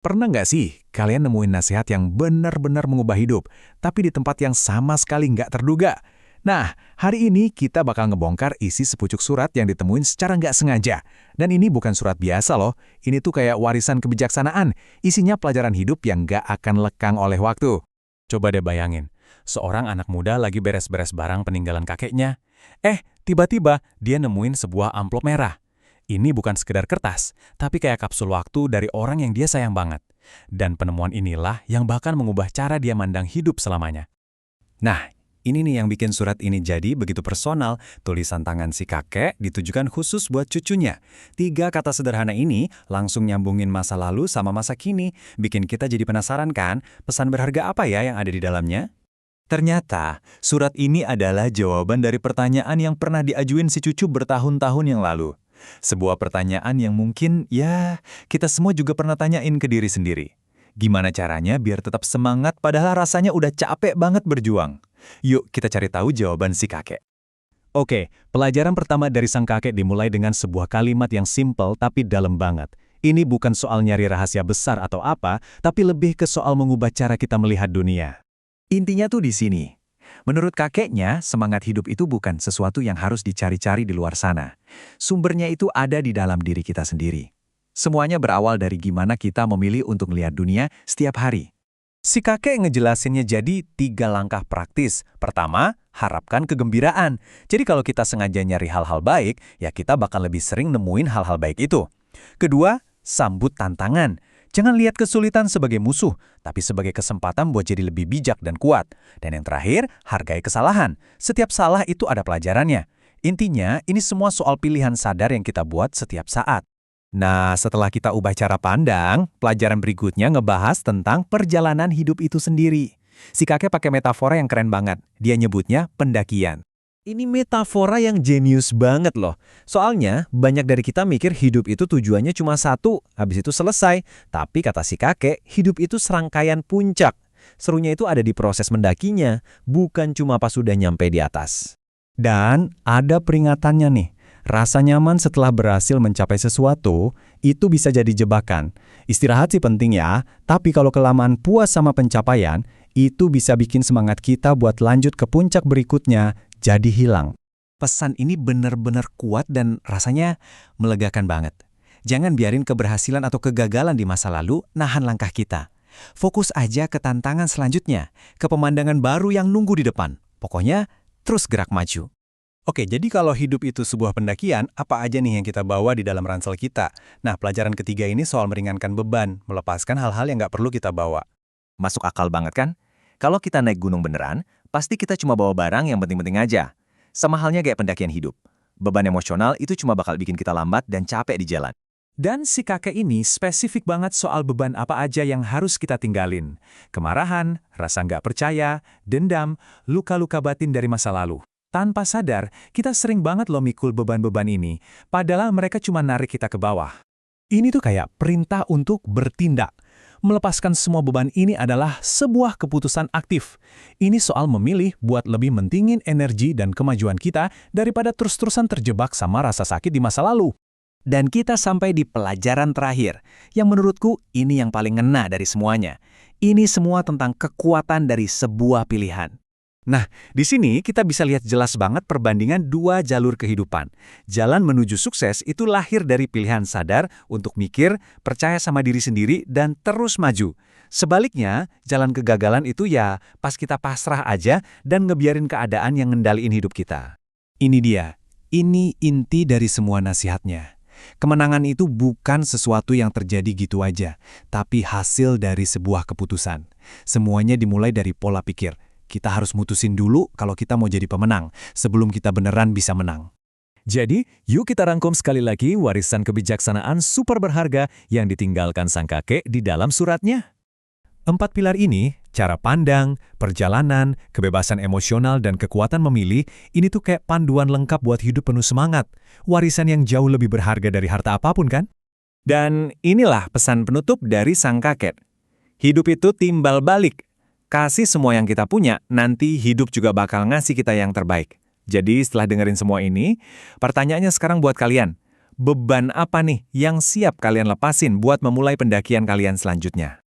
Pernah nggak sih kalian nemuin nasihat yang benar-benar mengubah hidup, tapi di tempat yang sama sekali nggak terduga? Nah, hari ini kita bakal ngebongkar isi sepucuk surat yang ditemuin secara nggak sengaja. Dan ini bukan surat biasa loh, ini tuh kayak warisan kebijaksanaan, isinya pelajaran hidup yang nggak akan lekang oleh waktu. Coba deh bayangin, seorang anak muda lagi beres-beres barang peninggalan kakeknya. Tiba-tiba dia nemuin sebuah amplop merah. Ini bukan sekedar kertas, tapi kayak kapsul waktu dari orang yang dia sayang banget. Dan penemuan inilah yang bahkan mengubah cara dia mandang hidup selamanya. Nah, ini nih yang bikin surat ini jadi begitu personal. Tulisan tangan si kakek ditujukan khusus buat cucunya. 3 kata sederhana ini langsung nyambungin masa lalu sama masa kini. Bikin kita jadi penasaran kan, pesan berharga apa ya yang ada di dalamnya? Ternyata, surat ini adalah jawaban dari pertanyaan yang pernah diajuin si cucu bertahun-tahun yang lalu. Sebuah pertanyaan yang mungkin, kita semua juga pernah tanyain ke diri sendiri. Gimana caranya biar tetap semangat padahal rasanya udah capek banget berjuang? Yuk kita cari tahu jawaban si kakek. Oke, pelajaran pertama dari sang kakek dimulai dengan sebuah kalimat yang simpel tapi dalam banget. Ini bukan soal nyari rahasia besar atau apa, tapi lebih ke soal mengubah cara kita melihat dunia. Intinya tuh di sini. Menurut kakeknya, semangat hidup itu bukan sesuatu yang harus dicari-cari di luar sana. Sumbernya itu ada di dalam diri kita sendiri. Semuanya berawal dari gimana kita memilih untuk melihat dunia setiap hari. Si kakek ngejelasinnya jadi 3 langkah praktis. Pertama, harapkan kegembiraan. Jadi kalau kita sengaja nyari hal-hal baik, ya kita bakal lebih sering nemuin hal-hal baik itu. Kedua, sambut tantangan. Jangan lihat kesulitan sebagai musuh, tapi sebagai kesempatan buat jadi lebih bijak dan kuat. Dan yang terakhir, hargai kesalahan. Setiap salah itu ada pelajarannya. Intinya, ini semua soal pilihan sadar yang kita buat setiap saat. Nah, setelah kita ubah cara pandang, pelajaran berikutnya ngebahas tentang perjalanan hidup itu sendiri. Si kakek pakai metafora yang keren banget. Dia nyebutnya pendakian. Ini metafora yang jenius banget loh. Soalnya, banyak dari kita mikir hidup itu tujuannya cuma satu, habis itu selesai. Tapi kata si kakek, hidup itu serangkaian puncak. Serunya itu ada di proses mendakinya, bukan cuma pas sudah nyampe di atas. Dan ada peringatannya nih. Rasa nyaman setelah berhasil mencapai sesuatu, itu bisa jadi jebakan. Istirahat sih penting ya, tapi kalau kelamaan puas sama pencapaian, itu bisa bikin semangat kita buat lanjut ke puncak berikutnya jadi hilang. Pesan ini benar-benar kuat dan rasanya melegakan banget. Jangan biarin keberhasilan atau kegagalan di masa lalu nahan langkah kita. Fokus aja ke tantangan selanjutnya, ke pemandangan baru yang nunggu di depan. Pokoknya, terus gerak maju. Oke, jadi kalau hidup itu sebuah pendakian, apa aja nih yang kita bawa di dalam ransel kita? Nah, pelajaran ketiga ini soal meringankan beban, melepaskan hal-hal yang nggak perlu kita bawa. Masuk akal banget kan? Kalau kita naik gunung beneran, pasti kita cuma bawa barang yang penting-penting aja. Sama halnya kayak pendakian hidup. Beban emosional itu cuma bakal bikin kita lambat dan capek di jalan. Dan si kakek ini spesifik banget soal beban apa aja yang harus kita tinggalin. Kemarahan, rasa nggak percaya, dendam, luka-luka batin dari masa lalu. Tanpa sadar, kita sering banget loh mikul beban-beban ini, padahal mereka cuma narik kita ke bawah. Ini tuh kayak perintah untuk bertindak. Melepaskan semua beban ini adalah sebuah keputusan aktif. Ini soal memilih buat lebih mentingin energi dan kemajuan kita daripada terus-terusan terjebak sama rasa sakit di masa lalu. Dan kita sampai di pelajaran terakhir, yang menurutku ini yang paling ngena dari semuanya. Ini semua tentang kekuatan dari sebuah pilihan. Nah, di sini kita bisa lihat jelas banget perbandingan 2 jalur kehidupan. Jalan menuju sukses itu lahir dari pilihan sadar untuk mikir, percaya sama diri sendiri, dan terus maju. Sebaliknya, jalan kegagalan itu ya pas kita pasrah aja dan ngebiarin keadaan yang ngendaliin hidup kita. Ini dia, ini inti dari semua nasihatnya. Kemenangan itu bukan sesuatu yang terjadi gitu aja, tapi hasil dari sebuah keputusan. Semuanya dimulai dari pola pikir. Kita harus mutusin dulu kalau kita mau jadi pemenang, sebelum kita beneran bisa menang. Jadi, yuk kita rangkum sekali lagi warisan kebijaksanaan super berharga yang ditinggalkan sang kakek di dalam suratnya. 4 pilar ini, cara pandang, perjalanan, kebebasan emosional, dan kekuatan memilih, ini tuh kayak panduan lengkap buat hidup penuh semangat. Warisan yang jauh lebih berharga dari harta apapun kan? Dan inilah pesan penutup dari sang kakek. Hidup itu timbal balik. Kasih semua yang kita punya, nanti hidup juga bakal ngasih kita yang terbaik. Jadi setelah dengerin semua ini, pertanyaannya sekarang buat kalian. beban apa nih yang siap kalian lepasin buat memulai pendakian kalian selanjutnya?